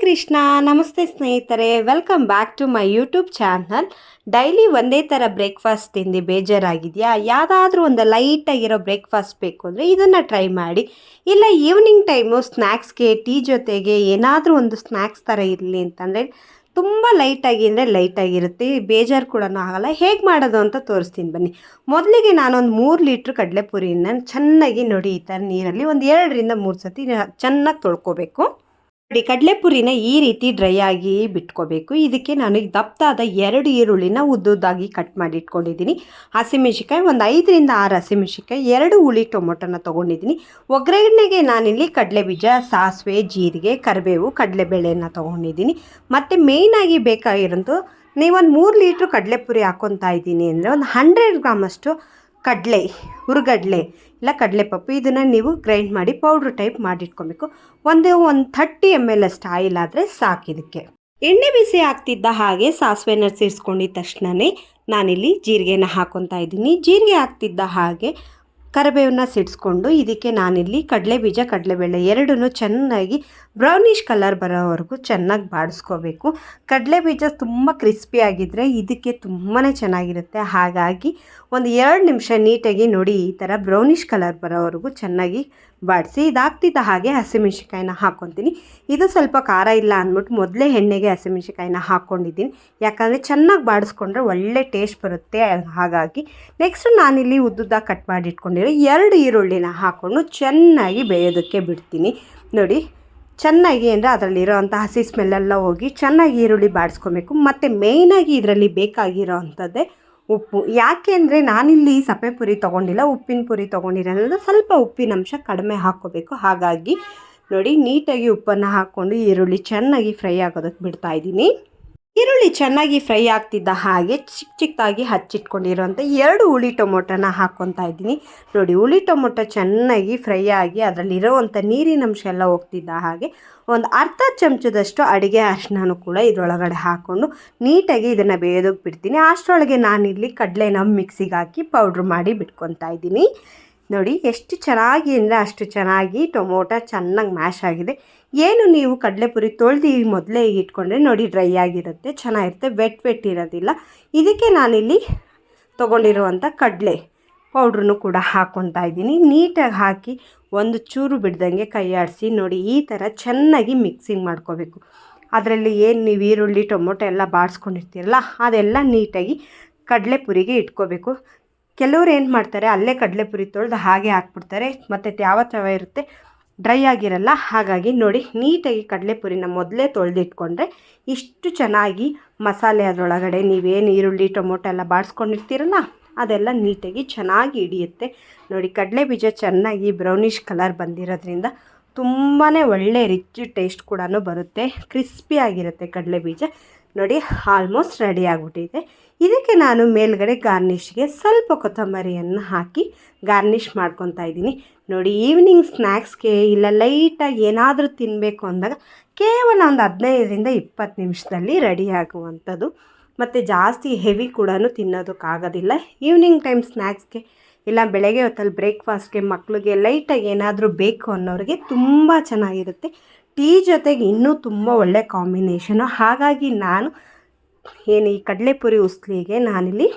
ಕೃಷ್ಣ. ನಮಸ್ತೆ ಸ್ನೇಹಿತರೆ, welcome back to my YouTube channel. Daily ಒಂದೇ ಥರ ಬ್ರೇಕ್ಫಾಸ್ಟ್ ತಿಂದು ಬೇಜಾರಾಗಿದೆಯಾ? ಯಾವುದಾದ್ರೂ ಒಂದು ಲೈಟಾಗಿರೋ ಬ್ರೇಕ್ಫಾಸ್ಟ್ ಬೇಕು ಅಂದರೆ ಇದನ್ನು ಟ್ರೈ ಮಾಡಿ. ಇಲ್ಲ ಈವ್ನಿಂಗ್ ಟೈಮು ಸ್ನ್ಯಾಕ್ಸ್ಗೆ ಟೀ ಜೊತೆಗೆ ಏನಾದರೂ ಒಂದು ಸ್ನ್ಯಾಕ್ಸ್ ಥರ ಇರಲಿ ಅಂತಂದರೆ ತುಂಬ ಲೈಟಾಗಿ ಅಂದರೆ ಲೈಟಾಗಿರುತ್ತೆ, ಬೇಜಾರು ಕೂಡ ಆಗಲ್ಲ. ಹೇಗೆ ಮಾಡೋದು ಅಂತ ತೋರಿಸ್ತೀನಿ ಬನ್ನಿ. ಮೊದಲಿಗೆ ನಾನೊಂದು 3 ಲೀಟ್ರ್ ಕಡಲೆಪುರಿನ ಚೆನ್ನಾಗಿ ನೋಡಿ ಈ ಥರ ನೀರಲ್ಲಿ ಒಂದು 2ರಿಂದ 3 ಸತಿ ಚೆನ್ನಾಗಿ ತೊಳ್ಕೊಬೇಕು. ನೋಡಿ, ಕಡಲೆಪುರಿನ ಈ ರೀತಿ ಡ್ರೈ ಆಗಿ ಬಿಟ್ಕೋಬೇಕು. ಇದಕ್ಕೆ ನಾನು ದಪ್ಪದಾದ 2 ಈರುಳ್ಳಿನ ಉದ್ದುದ್ದಾಗಿ ಕಟ್ ಮಾಡಿ ಇಟ್ಕೊಂಡಿದ್ದೀನಿ. ಹಸಿಮೆಣಸಿಕಾಯಿ ಒಂದು 5ರಿಂದ 6 ಹಸಿಮೆಣಸಿಕಾಯಿ, 2 ಹುಳಿ ಟೊಮೊಟೊನ ತೊಗೊಂಡಿದ್ದೀನಿ. ಒಗ್ಗರಣೆಗೆ ನಾನಿಲ್ಲಿ ಕಡಲೆಬೀಜ, ಸಾಸಿವೆ, ಜೀರಿಗೆ, ಕರಿಬೇವು, ಕಡಲೆಬೇಳೆನ ತೊಗೊಂಡಿದ್ದೀನಿ. ಮತ್ತು ಮೇಯ್ನಾಗಿ ಬೇಕಾಗಿರೋದು, ನೀವೊಂದು 3 ಲೀಟ್ರ್ ಕಡಲೆಪುರಿ ಹಾಕ್ಕೊತಾ ಇದ್ದೀನಿ ಅಂದರೆ ಒಂದು 100 ಗ್ರಾಮಷ್ಟು ಕಡಲೆ, ಹುರುಗಡಲೆ ಇಲ್ಲ ಕಡಲೆಪಪ್ಪು, ಇದನ್ನು ನೀವು ಗ್ರೈಂಡ್ ಮಾಡಿ ಪೌಡ್ರ್ ಟೈಪ್ ಮಾಡಿಟ್ಕೊಬೇಕು. ಒಂದು 30 ml ಅಷ್ಟು ಆಯಿಲ್ ಆದರೆ ಸಾಕಿದಕ್ಕೆ. ಎಣ್ಣೆ ಬಿಸಿ ಆಗ್ತಿದ್ದ ಹಾಗೆ ಸಾಸಿವೆನ ಸೇರಿಸ್ಕೊಂಡಿದ್ದ ತಕ್ಷಣವೇ ನಾನಿಲ್ಲಿ ಜೀರಿಗೆನ ಹಾಕ್ಕೊತಾ ಇದ್ದೀನಿ. ಜೀರಿಗೆ ಆಗ್ತಿದ್ದ ಹಾಗೆ ಕರಿಬೇವನ್ನ ಸಿಡಿಸ್ಕೊಂಡು ಇದಕ್ಕೆ ನಾನಿಲ್ಲಿ ಕಡಲೆಬೀಜ, ಕಡಲೆಬೇಳೆ ಎರಡನ್ನೂ ಚೆನ್ನಾಗಿ ಬ್ರೌನಿಷ್ ಕಲರ್ ಬರೋವರೆಗೂ ಚೆನ್ನಾಗಿ ಬಾಡಿಸ್ಕೋಬೇಕು. ಕಡಲೆಬೀಜ ತುಂಬ ಕ್ರಿಸ್ಪಿಯಾಗಿದ್ದರೆ ಇದಕ್ಕೆ ತುಂಬಾ ಚೆನ್ನಾಗಿರುತ್ತೆ. ಹಾಗಾಗಿ ಒಂದು 2 ನಿಮಿಷ ನೀಟಾಗಿ ನೋಡಿ ಈ ಥರ ಬ್ರೌನಿಷ್ ಕಲರ್ ಬರೋವರೆಗೂ ಚೆನ್ನಾಗಿ ಬಾಡಿಸಿ. ಇದಾಗ್ತಿದ್ದ ಹಾಗೆ ಹಸಿಮೆಣ್ಸಿಕಾಯಿನ ಹಾಕ್ಕೊತೀನಿ. ಇದು ಸ್ವಲ್ಪ ಖಾರ ಇಲ್ಲ ಅಂದ್ಬಿಟ್ಟು ಮೊದಲೇ ಎಣ್ಣೆಗೆ ಹಸಿಮೆಣ್ಸಿಕಾಯಿನ ಹಾಕ್ಕೊಂಡಿದ್ದೀನಿ, ಯಾಕಂದರೆ ಚೆನ್ನಾಗಿ ಬಾಡಿಸ್ಕೊಂಡ್ರೆ ಒಳ್ಳೆ ಟೇಸ್ಟ್ ಬರುತ್ತೆ. ಹಾಗಾಗಿ ನೆಕ್ಸ್ಟ್ ನಾನಿಲ್ಲಿ ಉದ್ದುದ್ದ ಕಟ್ ಮಾಡಿ ಇಟ್ಕೊಂಡಿರೋ 2 ಈರುಳ್ಳಿನ ಹಾಕ್ಕೊಂಡು ಚೆನ್ನಾಗಿ ಬೇಯೋದಕ್ಕೆ ಬಿಡ್ತೀನಿ. ನೋಡಿ, ಚೆನ್ನಾಗಿ ಅಂದರೆ ಅದರಲ್ಲಿರೋವಂಥ ಹಸಿ ಸ್ಮೆಲ್ಲೆಲ್ಲ ಹೋಗಿ ಚೆನ್ನಾಗಿ ಈರುಳ್ಳಿ ಬಾಡಿಸ್ಕೊಬೇಕು. ಮತ್ತು ಮೇಯ್ನಾಗಿ ಇದರಲ್ಲಿ ಬೇಕಾಗಿರೋ ಅಂಥದ್ದೇ ಉಪ್ಪು. ಯಾಕೆ ಅಂದರೆ ನಾನಿಲ್ಲಿ ಸಪ್ಪೆ ಪುರಿ ತೊಗೊಂಡಿಲ್ಲ, ಉಪ್ಪಿನ ಪುರಿ ತೊಗೊಂಡಿರೋದ್ರಿಂದ ಸ್ವಲ್ಪ ಉಪ್ಪಿನ ಅಂಶ ಕಡಿಮೆ ಹಾಕ್ಕೋಬೇಕು. ಹಾಗಾಗಿ ನೋಡಿ, ನೀಟಾಗಿ ಉಪ್ಪನ್ನು ಹಾಕ್ಕೊಂಡು ಈರುಳ್ಳಿ ಚೆನ್ನಾಗಿ ಫ್ರೈ ಆಗೋದಕ್ಕೆ ಬಿಡ್ತಾಯಿದ್ದೀನಿ. ಈರುಳ್ಳಿ ಚೆನ್ನಾಗಿ ಫ್ರೈ ಆಗ್ತಿದ್ದ ಹಾಗೆ ಚಿಕ್ಕದಾಗಿ ಹಚ್ಚಿಟ್ಕೊಂಡಿರೋಂಥ 2 ಹುಳಿ ಟೊಮೊಟೊನ ಹಾಕ್ಕೊತಾ ಇದ್ದೀನಿ. ನೋಡಿ, ಹುಳಿ ಟೊಮೊಟೊ ಚೆನ್ನಾಗಿ ಫ್ರೈ ಆಗಿ ಅದರಲ್ಲಿರೋವಂಥ ನೀರಿನ ಅಂಶ ಎಲ್ಲ ಹೋಗ್ತಿದ್ದ ಹಾಗೆ ಒಂದು ಅರ್ಧ ಚಮಚದಷ್ಟು ಅಡುಗೆ ಅರಿಶಿನನೂ ಕೂಡ ಇದರೊಳಗಡೆ ಹಾಕ್ಕೊಂಡು ನೀಟಾಗಿ ಇದನ್ನು ಬೇಯೋದಕ್ಕೆ ಬಿಡ್ತೀನಿ. ಅಷ್ಟರೊಳಗೆ ನಾನಿಲ್ಲಿ ಕಡಲೆನ ಮಿಕ್ಸಿಗೆ ಹಾಕಿ ಪೌಡ್ರ್ ಮಾಡಿ ಬಿಟ್ಕೊತಾ ಇದ್ದೀನಿ. ನೋಡಿ, ಎಷ್ಟು ಚೆನ್ನಾಗಿ ಅಂದರೆ ಅಷ್ಟು ಚೆನ್ನಾಗಿ ಟೊಮೊಟೊ ಚೆನ್ನಾಗಿ ಮ್ಯಾಶ್ ಆಗಿದೆ. ಏನು ನೀವು ಕಡಲೆಪುರಿ ತೊಳೆದು ಮೊದಲೇ ಇಟ್ಕೊಂಡ್ರೆ ನೋಡಿ ಡ್ರೈ ಆಗಿರುತ್ತೆ, ಚೆನ್ನಾಗಿರುತ್ತೆ, ವೆಟ್ ಇರೋದಿಲ್ಲ. ಇದಕ್ಕೆ ನಾನಿಲ್ಲಿ ತೊಗೊಂಡಿರುವಂಥ ಕಡಲೆ ಪೌಡ್ರನ್ನು ಕೂಡ ಹಾಕ್ಕೊತಾ ಇದ್ದೀನಿ. ನೀಟಾಗಿ ಹಾಕಿ ಒಂದು ಚೂರು ಬಿಡ್ದಂಗೆ ಕೈ ಆಡಿಸಿ ನೋಡಿ ಈ ಥರ ಚೆನ್ನಾಗಿ ಮಿಕ್ಸಿಂಗ್ ಮಾಡ್ಕೋಬೇಕು. ಅದರಲ್ಲಿ ಏನು ನೀವು ಈರುಳ್ಳಿ ಟೊಮೊಟೊ ಎಲ್ಲ ಬಾಡಿಸ್ಕೊಂಡಿರ್ತೀರಲ್ಲ ಅದೆಲ್ಲ ನೀಟಾಗಿ ಕಡಲೆಪುರಿಗೆ ಇಟ್ಕೋಬೇಕು. ಕೆಲವ್ರು ಏನು ಮಾಡ್ತಾರೆ, ಅಲ್ಲೇ ಕಡಲೆಪುರಿ ತೊಳೆದು ಹಾಗೆ ಹಾಕ್ಬಿಡ್ತಾರೆ, ಮತ್ತು ಯಾವ ಇರುತ್ತೆ, ಡ್ರೈ ಆಗಿರಲ್ಲ. ಹಾಗಾಗಿ ನೋಡಿ, ನೀಟಾಗಿ ಕಡಲೆಪುರಿನ ಮೊದಲೇ ತೊಳೆದಿಟ್ಕೊಂಡ್ರೆ ಇಷ್ಟು ಚೆನ್ನಾಗಿ ಮಸಾಲೆ ಅದರೊಳಗಡೆ ನೀವೇನು ಈರುಳ್ಳಿ ಟೊಮೊಟೊ ಎಲ್ಲ ಬಾಡಿಸ್ಕೊಂಡಿರ್ತೀರಲ್ಲ ಅದೆಲ್ಲ ನೀಟಾಗಿ ಚೆನ್ನಾಗಿ ಹಿಡಿಯುತ್ತೆ. ನೋಡಿ, ಕಡಲೆ ಬೀಜ ಚೆನ್ನಾಗಿ ಬ್ರೌನಿಷ್ ಕಲರ್ ಬಂದಿರೋದ್ರಿಂದ ತುಂಬಾ ಒಳ್ಳೆ ರಿಚ್ ಟೇಸ್ಟ್ ಕೂಡ ಬರುತ್ತೆ, ಕ್ರಿಸ್ಪಿಯಾಗಿರುತ್ತೆ ಕಡಲೆ ಬೀಜ. ನೋಡಿ, ಆಲ್ಮೋಸ್ಟ್ ರೆಡಿ ಆಗಿಬಿಟ್ಟಿದೆ. ಇದಕ್ಕೆ ನಾನು ಮೇಲ್ಗಡೆ ಗಾರ್ನಿಷ್ಗೆ ಸ್ವಲ್ಪ ಕೊತ್ತಂಬರಿಯನ್ನು ಹಾಕಿ ಗಾರ್ನಿಷ್ ಮಾಡ್ಕೊತಾ ಇದ್ದೀನಿ. ನೋಡಿ, ಈವ್ನಿಂಗ್ ಸ್ನ್ಯಾಕ್ಸ್ಗೆ ಇಲ್ಲ ಲೈಟಾಗಿ ಏನಾದರೂ ತಿನ್ನಬೇಕು ಅಂದಾಗ ಕೇವಲ ಒಂದು 15ರಿಂದ 20 ನಿಮಿಷದಲ್ಲಿ ರೆಡಿ ಆಗುವಂಥದ್ದು. ಮತ್ತು ಜಾಸ್ತಿ ಹೆವಿ ಕೂಡ ತಿನ್ನೋದಕ್ಕಾಗೋದಿಲ್ಲ. ಈವ್ನಿಂಗ್ ಟೈಮ್ ಸ್ನ್ಯಾಕ್ಸ್ಗೆ ಇಲ್ಲ ಬೆಳಗ್ಗೆ ಹೊತ್ತಲ್ಲಿ ಬ್ರೇಕ್ಫಾಸ್ಟ್ಗೆ ಮಕ್ಕಳಿಗೆ ಲೈಟಾಗಿ ಏನಾದರೂ ಬೇಕು ಅನ್ನೋರಿಗೆ ತುಂಬ ಚೆನ್ನಾಗಿರುತ್ತೆ. ಟೀ ಜೊತೆಗೆ ಇನ್ನೂ ತುಂಬ ಒಳ್ಳೆ ಕಾಂಬಿನೇಷನು. ಹಾಗಾಗಿ ನಾನು ಏನು ಈ ಕಡಲೆಪುರಿ ಉಸ್ಲಿಗೆ ನಾನಿಲ್ಲಿ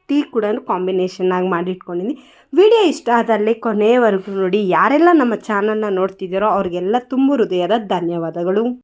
ಟೀ ಕೂಡ ಕಾಂಬಿನೇಷನ್ನಾಗಿ ಮಾಡಿಟ್ಕೊಂಡಿದ್ದೀನಿ. ವಿಡಿಯೋ ಇಷ್ಟ ಆದಲ್ಲಿ ಕೊನೆಯವರೆಗೂ ನೋಡಿ. ಯಾರೆಲ್ಲ ನಮ್ಮ ಚಾನಲ್ನ ನೋಡ್ತಿದ್ದೀರೋ ಅವ್ರಿಗೆಲ್ಲ ತುಂಬ ಹೃದಯದ ಧನ್ಯವಾದಗಳು.